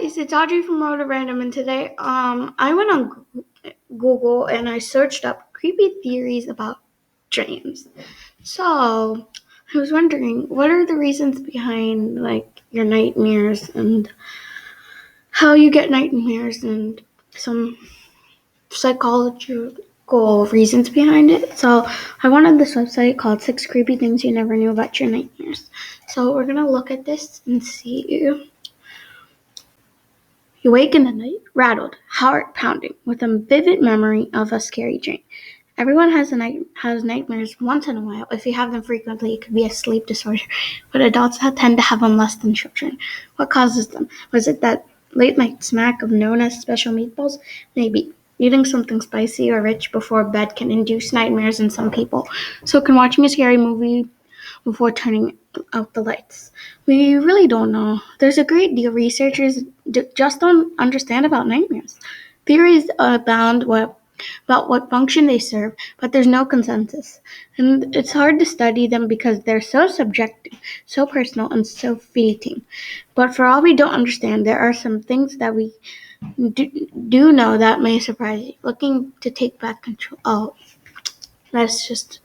guys, it's Audrey from Road to Random, and today I went on Google and I searched up creepy theories about dreams. So I was wondering, what are the reasons behind your nightmares and how you get nightmares and some psychological reasons behind it. So I went on this website called 6 Creepy Things You Never Knew About Your Nightmares. So we're gonna look at this and see. You wake in the night, rattled, heart pounding, with a vivid memory of a scary dream. Everyone has nightmares once in a while. If you have them frequently, it could be a sleep disorder, but adults tend to have them less than children. What causes them? Was it that late night snack known as special meatballs? Maybe. Eating something spicy or rich before bed can induce nightmares in some people. So can watching a scary movie before turning out the lights. We really don't know. There's a great deal researchers just don't understand about nightmares. Theories abound about what function they serve, but there's no consensus. And it's hard to study them because they're so subjective, so personal, and so fleeting. But for all we don't understand, there are some things that we do know that may surprise you. Looking to take back control. Oh, that's just...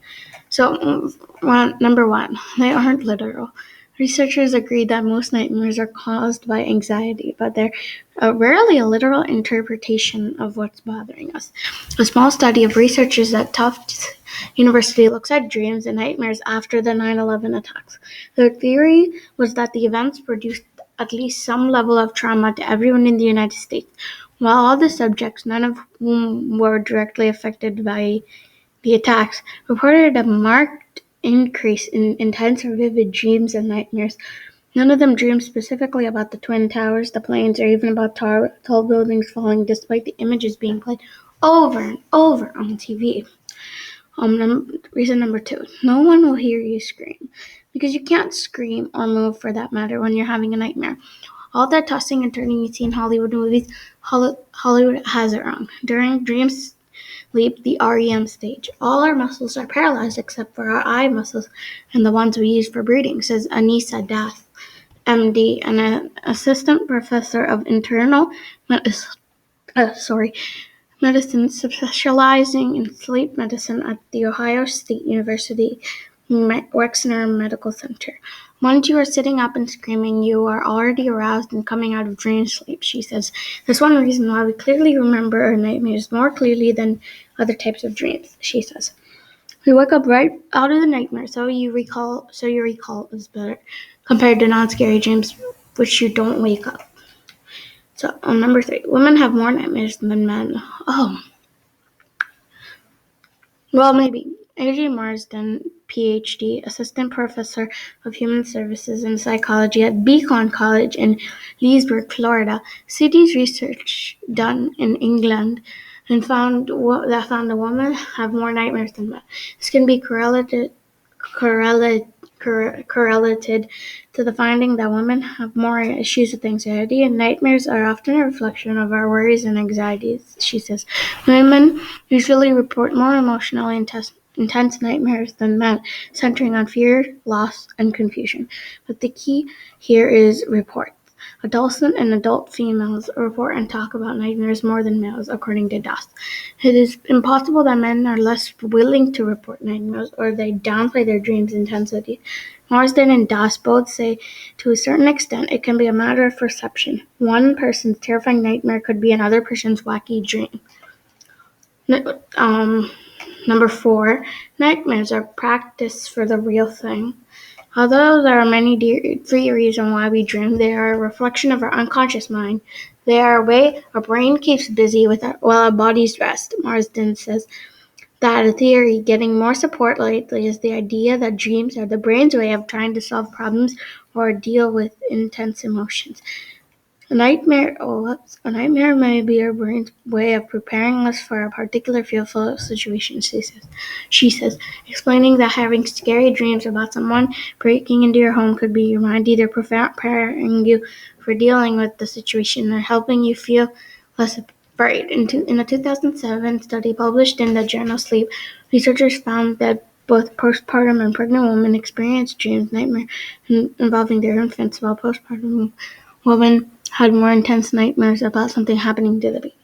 So, number 1, they aren't literal. Researchers agree that most nightmares are caused by anxiety, but they're rarely a literal interpretation of what's bothering us. A small study of researchers at Tufts University looks at dreams and nightmares after the 9/11 attacks. Their theory was that the events produced at least some level of trauma to everyone in the United States. While all the subjects, none of whom were directly affected by the attacks, reported a marked increase in intense or vivid dreams and nightmares. None of them dreamed specifically about the Twin Towers, the planes, or even about tall buildings falling, despite the images being played over and over on TV. Reason number 2, no one will hear you scream, because you can't scream or move for that matter when you're having a nightmare. All that tossing and turning you see in Hollywood movies, Hollywood has it wrong. During dreams sleep, the REM stage, all our muscles are paralyzed except for our eye muscles and the ones we use for breathing, says Anissa Das, MD, an assistant professor of internal medicine specializing in sleep medicine at the Ohio State University Wexner Medical Center. Once you are sitting up and screaming, you are already aroused and coming out of dream sleep, she says. That's one reason why we clearly remember our nightmares more clearly than other types of dreams, she says. We wake up right out of the nightmare, so your recall is better compared to non-scary dreams, which you don't wake up. So, number 3, women have more nightmares than men. Oh. Well, maybe. A.J. Marsden, Ph.D., assistant professor of human services and psychology at Beacon College in Leesburg, Florida, cited research done in England and found a woman have more nightmares than men. This can be correlated to the finding that women have more issues with anxiety, and nightmares are often a reflection of our worries and anxieties, she says. Women usually report more emotionally intense nightmares than men, centering on fear, loss, and confusion. But the key here is reports. Adolescent and adult females report and talk about nightmares more than males, according to Das. It is impossible that men are less willing to report nightmares or they downplay their dreams' intensity. Marsden and Das both say, to a certain extent, it can be a matter of perception. One person's terrifying nightmare could be another person's wacky dream. Number 4, nightmares are practice for the real thing. Although there are many theories on why we dream, they are a reflection of our unconscious mind. They are a way our brain keeps busy while our bodies rest. Marsden says that a theory getting more support lately is the idea that dreams are the brain's way of trying to solve problems or deal with intense emotions. A nightmare may be our brain's way of preparing us for a particular fearful situation, she says, explaining that having scary dreams about someone breaking into your home could be your mind either preparing you for dealing with the situation or helping you feel less afraid. In a 2007 study published in the journal Sleep, researchers found that both postpartum and pregnant women experience dreams, nightmares involving their infants, while postpartum women had more intense nightmares about something happening to the baby.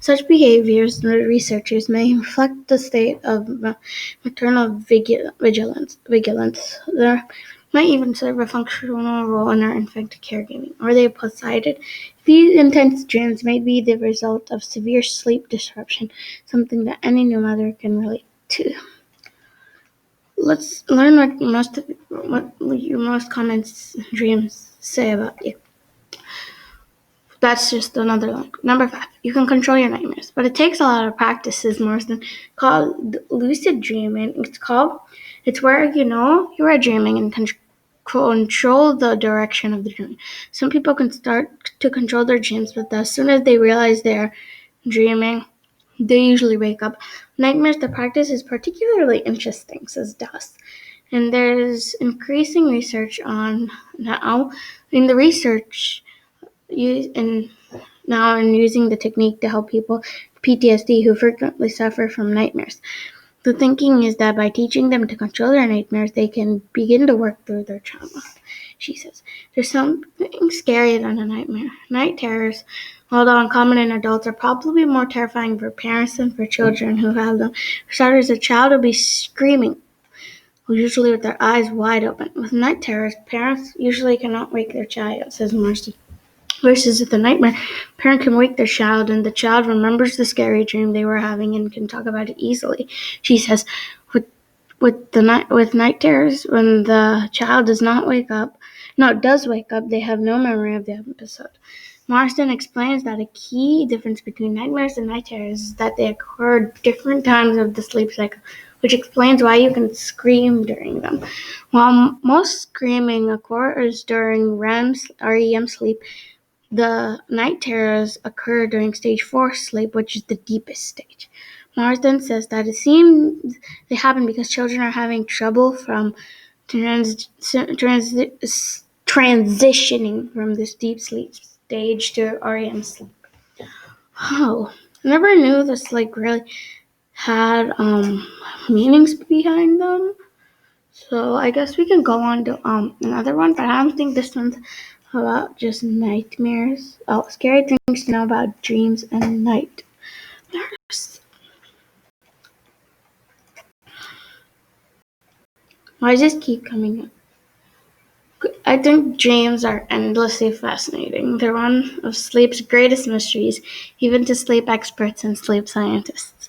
Such behaviors, the researchers may reflect the state of maternal vigilance. There might even serve a functional role in our infant caregiving. Or they posited these intense dreams may be the result of severe sleep disruption, something that any new mother can relate to. Let's learn what your most common dreams say about you. That's just another link. Number 5, you can control your nightmares, but it takes a lot of practices more than called lucid dreaming. It's where you know you are dreaming and control the direction of the dream. Some people can start to control their dreams, but as soon as they realize they're dreaming, they usually wake up. Nightmares, the practice is particularly interesting, says Das. And there's increasing research on now. In the research, and using the technique to help people with PTSD who frequently suffer from nightmares. The thinking is that by teaching them to control their nightmares, they can begin to work through their trauma. She says, there's something scarier than a nightmare. Night terrors, although uncommon in adults, are probably more terrifying for parents than for children who have them. For starters, a child will be screaming, usually with their eyes wide open. With night terrors, parents usually cannot wake their child, says Marcy. Versus with a nightmare, a parent can wake their child and the child remembers the scary dream they were having and can talk about it easily. She says, with night terrors, when the child does wake up, they have no memory of the episode. Marsden explains that a key difference between nightmares and night terrors is that they occur at different times of the sleep cycle, which explains why you can scream during them. While most screaming occurs during REM sleep, the night terrors occur during stage 4 sleep, which is the deepest stage. Marsden says that it seems they happen because children are having trouble from transitioning from this deep sleep stage to REM sleep. Oh, I never knew this really had meanings behind them. So I guess we can go on to another one, but I don't think this one's about just nightmares. Oh, scary things to know about dreams and nightmares. Why does this keep coming up? I think dreams are endlessly fascinating. They're one of sleep's greatest mysteries, even to sleep experts and sleep scientists.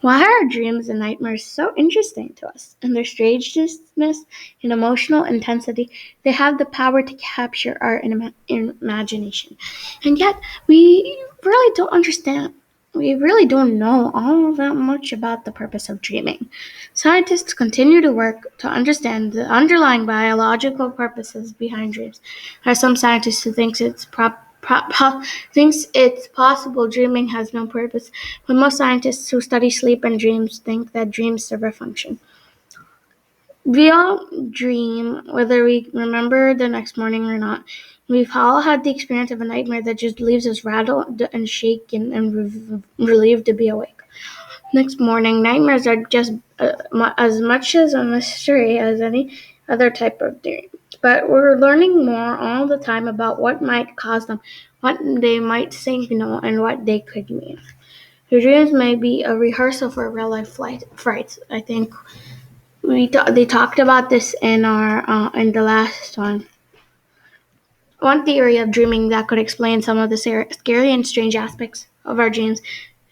Why are dreams and nightmares so interesting to us? In their strangeness and emotional intensity, they have the power to capture our imagination. And yet, we really don't understand. We really don't know all that much about the purpose of dreaming. Scientists continue to work to understand the underlying biological purposes behind dreams. There are some scientists who think thinks it's possible dreaming has no purpose, but most scientists who study sleep and dreams think that dreams serve a function. We all dream, whether we remember the next morning or not. We've all had the experience of a nightmare that just leaves us rattled and shaken and relieved to be awake. Next morning, nightmares are just as much as a mystery as any other type of dream. But we're learning more all the time about what might cause them, what they might signal, and what they could mean. Your dreams may be a rehearsal for real-life frights. I think they talked about this in in the last one. One theory of dreaming that could explain some of the scary and strange aspects of our dreams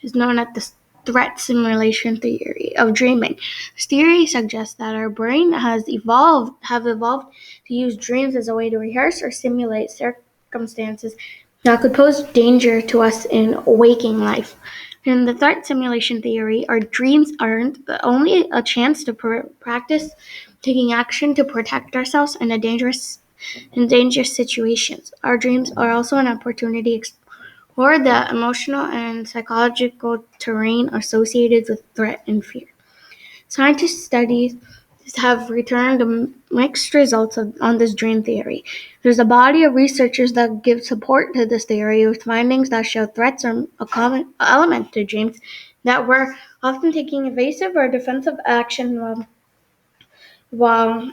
is known as the threat simulation theory of dreaming. This theory suggests that our brain have evolved to use dreams as a way to rehearse or simulate circumstances that could pose danger to us in waking life. In the threat simulation theory, our dreams aren't only a chance to practice taking action to protect ourselves in dangerous situations. Our dreams are also an opportunity to explore the emotional and psychological terrain associated with threat and fear. Scientists' studies have returned mixed results on this dream theory. There's a body of researchers that give support to this theory with findings that show threats are a common element to dreams, that we're often taking evasive or defensive action while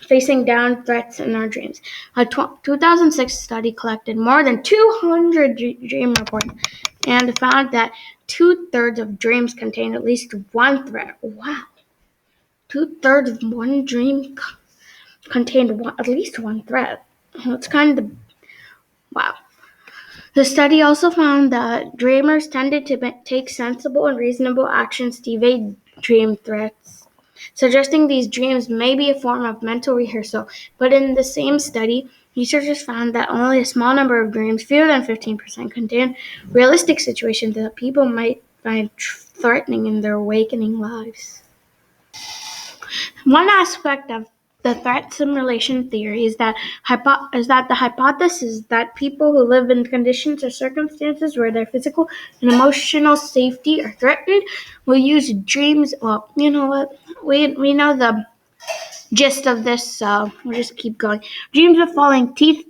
facing down threats in our dreams. A 2006 study collected more than 200 dream reports and found that 2/3 of dreams contained at least one threat. Wow. 2/3 of one dream contained at least one threat. That's kind of wow. The study also found that dreamers tended to take sensible and reasonable actions to evade dream threats, suggesting these dreams may be a form of mental rehearsal. But in the same study, researchers found that only a small number of dreams, fewer than 15%, contained realistic situations that people might find threatening in their awakening lives. One aspect of the threat simulation theory is that the hypothesis that people who live in conditions or circumstances where their physical and emotional safety are threatened will use dreams. Well, you know what? We know the gist of this, so we'll just keep going. Dreams of falling teeth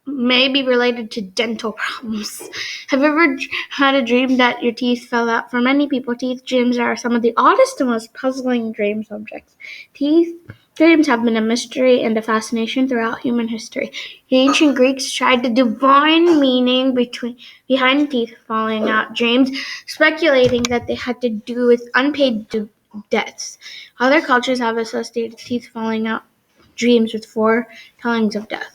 may be related to dental problems. Have you ever had a dream that your teeth fell out? For many people, teeth dreams are some of the oddest and most puzzling dream subjects. Teeth dreams have been a mystery and a fascination throughout human history. The ancient Greeks tried to divine meaning behind teeth falling out dreams, speculating that they had to do with unpaid debts. Other cultures have associated teeth falling out dreams with foretellings of death.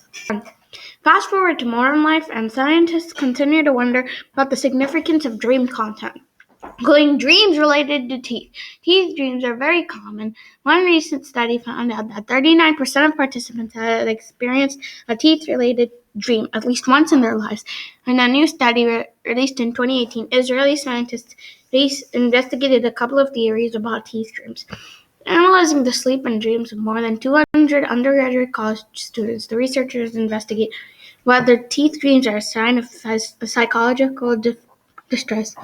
Fast forward to modern life, and scientists continue to wonder about the significance of dream content, including dreams related to teeth. Teeth dreams are very common. One recent study found out that 39% of participants had experienced a teeth-related dream at least once in their lives. In a new study released in 2018, Israeli scientists investigated a couple of theories about teeth dreams. Analyzing the sleep and dreams of more than 200 undergraduate college students, the researchers investigate whether teeth dreams are a sign of psychological distress.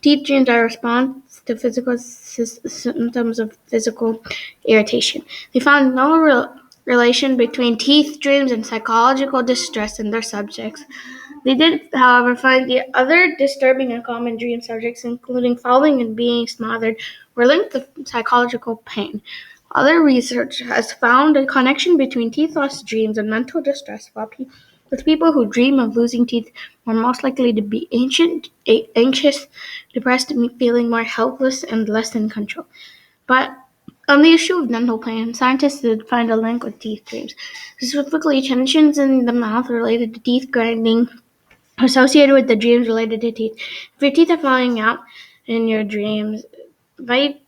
Teeth dreams are a response to physical symptoms of physical irritation. They found no relation between teeth dreams and psychological distress in their subjects. They did, however, find the other disturbing and common dream subjects, including falling and being smothered, were linked to psychological pain. Other research has found a connection between teeth loss dreams and mental distress, with people who dream of losing teeth are most likely to be anxious, depressed, and feeling more helpless and less in control. But on the issue of dental pain, scientists did find a link with teeth dreams, specifically tensions in the mouth related to teeth grinding associated with the dreams related to teeth. If your teeth are falling out in your dreams, it might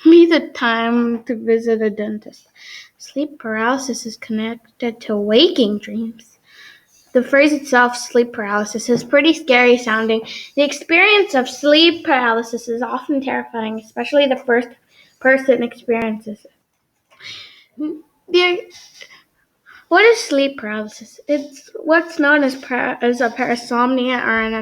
be the time to visit a dentist. Sleep paralysis is connected to waking dreams. The phrase itself, sleep paralysis, is pretty scary sounding. The experience of sleep paralysis is often terrifying, especially the first person experiences it. What is sleep paralysis? It's what's known as a parasomnia or an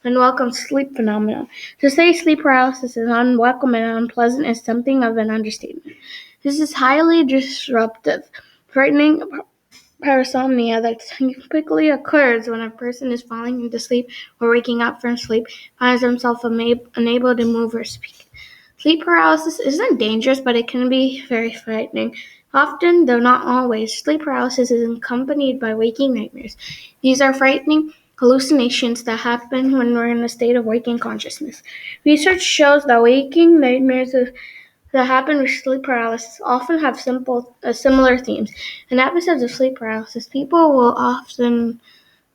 unwelcome sleep phenomenon. To say sleep paralysis is unwelcome and unpleasant is something of an understatement. This is highly disruptive, frightening parasomnia that typically occurs when a person is falling into sleep or waking up from sleep, finds themselves unable to move or speak. Sleep paralysis isn't dangerous, but it can be very frightening. Often, though not always, sleep paralysis is accompanied by waking nightmares. These are frightening hallucinations that happen when we're in a state of waking consciousness. Research shows that waking nightmares that happen with sleep paralysis often have similar themes. In episodes of sleep paralysis, people will often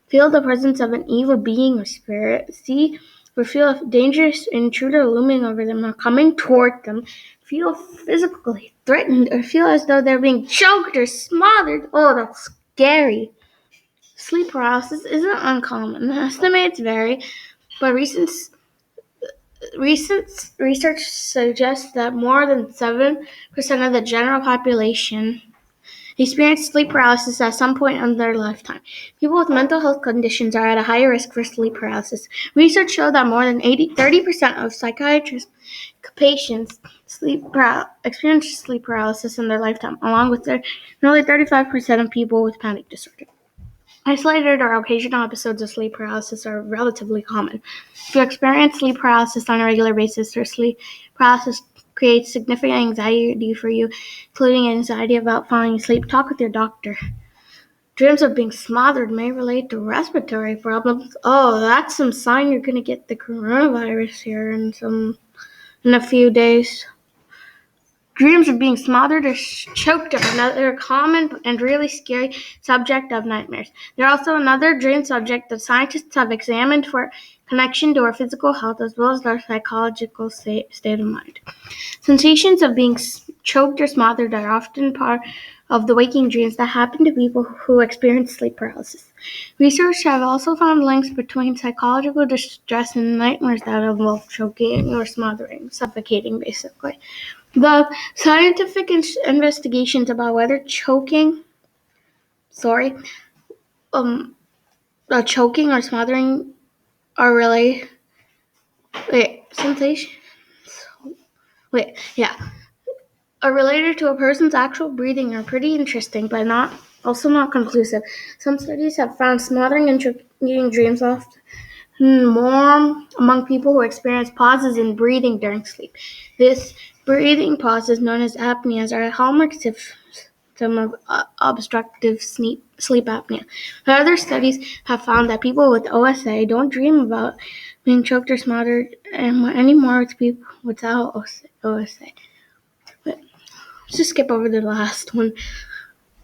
feel the presence of an evil being or spirit, see or feel a dangerous intruder looming over them or coming toward them, feel physically threatened, or feel as though they're being choked or smothered. Oh, that's scary. Sleep paralysis isn't uncommon. Estimates vary, but recent research suggests that more than 7% of the general population experience sleep paralysis at some point in their lifetime. People with mental health conditions are at a higher risk for sleep paralysis. Research showed that more than 30% of psychiatrist patients experience sleep paralysis in their lifetime, along with nearly 35% of people with panic disorder. Isolated or occasional episodes of sleep paralysis are relatively common. If you experience sleep paralysis on a regular basis, or sleep paralysis creates significant anxiety for you, including anxiety about falling asleep, talk with your doctor. Dreams of being smothered may relate to respiratory problems. Oh, that's some sign you're going to get the coronavirus here in a few days. Dreams of being smothered or choked are another common and really scary subject of nightmares. They're also another dream subject that scientists have examined for connection to our physical health as well as our psychological state of mind. Sensations of being choked or smothered are often part of the waking dreams that happen to people who experience sleep paralysis. Research have also found links between psychological distress and nightmares that involve choking or smothering, suffocating basically. The scientific investigations about whether choking or smothering are related. Sensations. Are related to a person's actual breathing are pretty interesting, but not conclusive. Some studies have found smothering and choking dreams often more among people who experience pauses in breathing during sleep. This breathing pauses, known as apneas, are a hallmark symptom of obstructive sleep apnea. But other studies have found that people with OSA don't dream about being choked or smothered anymore with people without OSA. But let's just skip over the last one.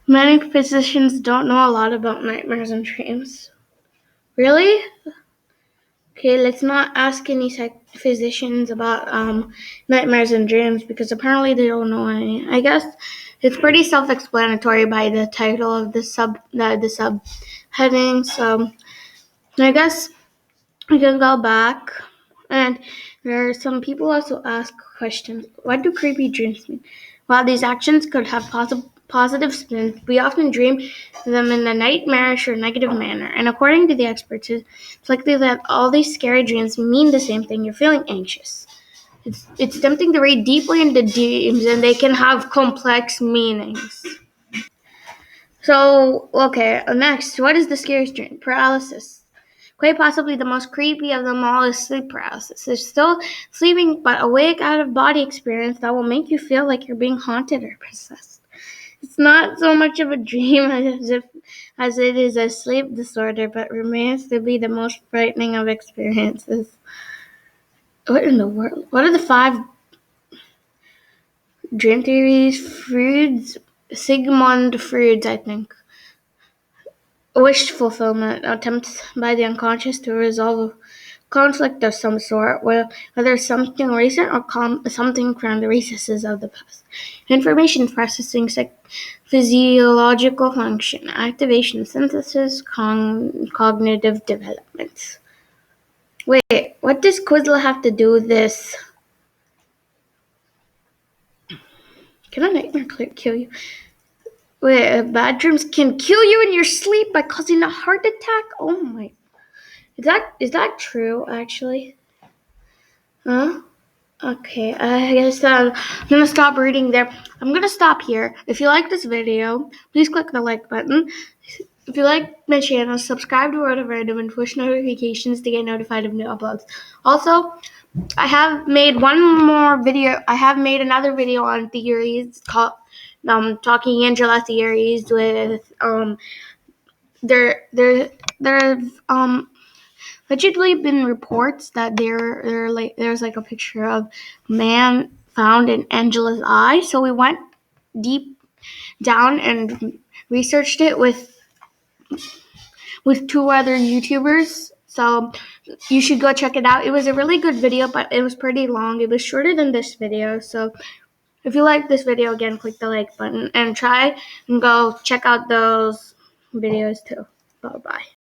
Many physicians don't know a lot about nightmares and dreams. Really? Okay, let's not ask any physicians about nightmares and dreams because apparently they don't know any. I guess it's pretty self-explanatory by the title of the subheading. So I guess we can go back. And there are some people also ask questions. What do creepy dreams mean? While these actions could have positive spins, we often dream them in a nightmarish or negative manner. And according to the experts, it's likely that all these scary dreams mean the same thing. You're feeling anxious. It's tempting to read deeply into dreams, and they can have complex meanings. So, okay, next, what is the scariest dream? Paralysis. Quite possibly the most creepy of them all is sleep paralysis. It's still sleeping but awake out-of-body experience that will make you feel like you're being haunted or possessed. It's not so much of a dream as it is a sleep disorder, but remains to be the most frightening of experiences. What in the world? What are the 5 dream theories? Sigmund Freud's, I think. Wish fulfillment, attempts by the unconscious to resolve a conflict of some sort, whether something recent or something from the recesses of the past. Information processing, physiological function, activation, synthesis, cognitive development. Wait, what does Quizlet have to do with this? Can a nightmare kill you? Wait, bad dreams can kill you in your sleep by causing a heart attack? Oh my. Is that true, actually? Huh? Okay, I guess I'm gonna stop reading there. I'm gonna stop here. If you like this video, please click the like button. If you like my channel, subscribe to World of Random and push notifications to get notified of new uploads. Also, I have made one more video. I have made another video on theories called Talking Angela Theories with there allegedly been reports that there's like a picture of man found in Angela's eye. So we went deep down and researched it with 2 other YouTubers. So you should go check it out. It was a really good video, but it was pretty long. It was shorter than this video. So if you like this video, again, click the like button and try and go check out those videos too. Bye-bye.